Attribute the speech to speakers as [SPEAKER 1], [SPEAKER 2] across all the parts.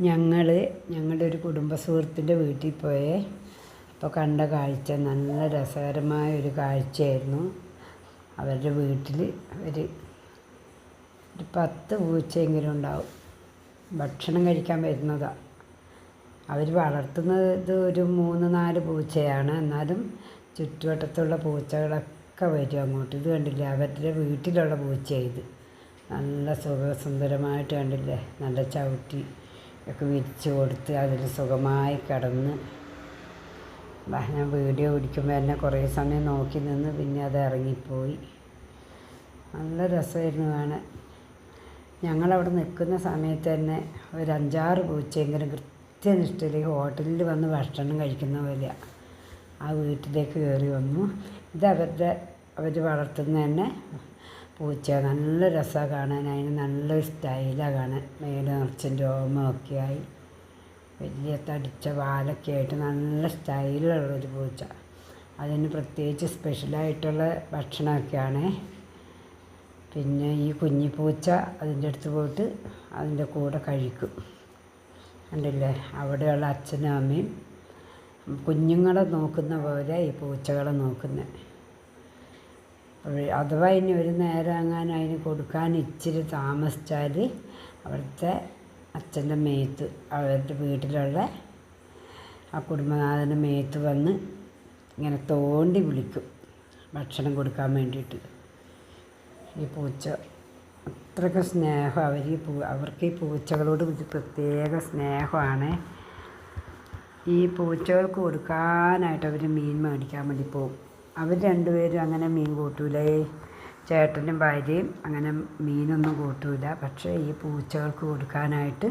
[SPEAKER 1] ഞങ്ങളുടെ ഒരു കുടുംബ സുഹൃത്തിൻ്റെ വീട്ടിൽ പോയേ. അപ്പോൾ കണ്ട കാഴ്ച നല്ല രസകരമായ ഒരു കാഴ്ചയായിരുന്നു. അവരുടെ വീട്ടിൽ ഒരു 10 പൂച്ചയെങ്കിലും ഉണ്ടാവും. ഭക്ഷണം കഴിക്കാൻ വരുന്നതാണ്. അവർ വളർത്തുന്നത് ഒരു 3-4 പൂച്ചയാണ്. എന്നാലും ചുറ്റുവട്ടത്തുള്ള പൂച്ചകളൊക്കെ വരും അങ്ങോട്ട്. ഇത് കണ്ടില്ലേ, അവരുടെ വീട്ടിലുള്ള പൂച്ചയാണ്. നല്ല സുഖസുന്ദരമായിട്ട് കണ്ടില്ലേ, നല്ല ചവിട്ടി ഒക്കെ വിരിച്ച് കൊടുത്ത് അതിൽ സുഖമായി കിടന്ന്. ഞാൻ വീഡിയോ പിടിക്കുമ്പോൾ എന്നെ കുറേ സമയം നോക്കി നിന്ന് പിന്നെ അത് ഇറങ്ങിപ്പോയി. നല്ല രസമായിരുന്നു കാണാൻ. ഞങ്ങളവിടെ നിൽക്കുന്ന സമയത്ത് തന്നെ ഒരു 5-6 പൂച്ചയെങ്കിലും കൃത്യനിഷ്ഠയിൽ ഹോട്ടലിൽ വന്ന് ഭക്ഷണം കഴിക്കുന്ന പോലെയാണ് ആ വീട്ടിലേക്ക് കയറി വന്നു. ഇത് അവർ വളർത്തുന്ന തന്നെ പൂച്ച. നല്ല രസമാണ് കാണാൻ. അതിന് നല്ലൊരു സ്റ്റൈലാണ് കാണാൻ. മേല് നിറച്ചും രോമമൊക്കെ ആയി വലിയ തടിച്ച വാലൊക്കെ ആയിട്ട് നല്ല സ്റ്റൈലുള്ളൊരു പൂച്ച. അതിന് പ്രത്യേകിച്ച് സ്പെഷ്യലായിട്ടുള്ള ഭക്ഷണമൊക്കെയാണ്. പിന്നെ ഈ കുഞ്ഞിപ്പൂച്ച അതിൻ്റെ അടുത്ത് പോയിട്ട് അതിൻ്റെ കൂടെ കഴിക്കും. കണ്ടില്ലേ, അവിടെയുള്ള അച്ഛനും അമ്മയും കുഞ്ഞുങ്ങളെ നോക്കുന്ന പോലെ ഈ പൂച്ചകളെ നോക്കുന്നത്. അഥവാ ഇനി ഒരു നേരം അങ്ങനെ അതിന് കൊടുക്കാൻ ഇച്ചിരി താമസിച്ചാൽ അവിടുത്തെ അച്ഛൻ്റെ മേത്ത്, അവരുടെ വീട്ടിലുള്ള ആ കുടുംബനാഥൻ്റെ മേത്ത് വന്ന് ഇങ്ങനെ തോണ്ടി വിളിക്കും ഭക്ഷണം കൊടുക്കാൻ വേണ്ടിയിട്ട്. ഈ പൂച്ച അത്രയ്ക്ക് സ്നേഹം. അവർക്ക് ഈ പൂച്ചകളോട് ഒരു പ്രത്യേക സ്നേഹമാണ്. ഈ പൂച്ചകൾക്ക് കൊടുക്കാനായിട്ട് അവർ മീൻ മേടിക്കാൻ വേണ്ടി പോകും. അവർ രണ്ടുപേരും അങ്ങനെ മീൻ കൂട്ടൂലേ. ചേട്ടനും ഭാര്യയും അങ്ങനെ മീനൊന്നും കൂട്ടൂല. പക്ഷേ ഈ പൂച്ചകൾക്ക് കൊടുക്കാനായിട്ട്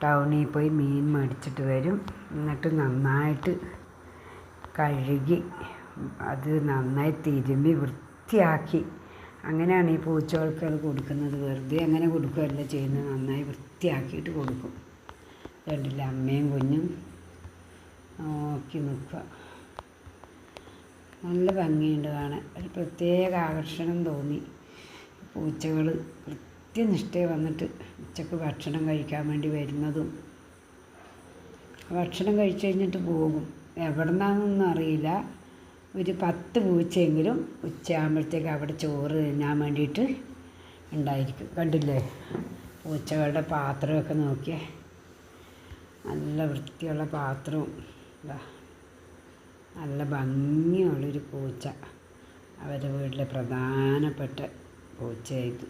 [SPEAKER 1] ടൗണിൽ പോയി മീൻ മേടിച്ചിട്ട് വരും. എന്നിട്ട് നന്നായിട്ട് കഴുകി അത് നന്നായി തിരുമ്മി വൃത്തിയാക്കി, അങ്ങനെയാണ് ഈ പൂച്ചകൾക്ക് അത് കൊടുക്കുന്നത്. വെറുതെ അങ്ങനെ കൊടുക്കുകയല്ല ചെയ്യുന്നത്, നന്നായി വൃത്തിയാക്കിയിട്ട് കൊടുക്കും. കണ്ടില്ല, അമ്മയും കുഞ്ഞും നോക്കി നിൽക്കുക. നല്ല ഭംഗിയുണ്ട് കാണാൻ. ഒരു പ്രത്യേക ആകർഷണം തോന്നി. പൂച്ചകൾ കൃത്യനിഷ്ഠയിൽ വന്നിട്ട് ഉച്ചക്ക് ഭക്ഷണം കഴിക്കാൻ വേണ്ടി വരുന്നതും ഭക്ഷണം കഴിച്ച് കഴിഞ്ഞിട്ട് പോകും. എവിടെ നിന്നാണെന്നൊന്നും അറിയില്ല. ഒരു 10 പൂച്ചയെങ്കിലും ഉച്ചയാകുമ്പോഴത്തേക്ക് അവിടെ ചോറ് തിന്നാൻ വേണ്ടിയിട്ട് ഉണ്ടായിരിക്കും. കണ്ടില്ലേ, പൂച്ചകളുടെ പാത്രമൊക്കെ നോക്കിയേ, നല്ല വൃത്തിയുള്ള പാത്രവും. നല്ല ഭംഗിയുള്ളൊരു പൂച്ച. അവരുടെ വീട്ടിലെ പ്രധാനപ്പെട്ട പൂച്ചയായത്.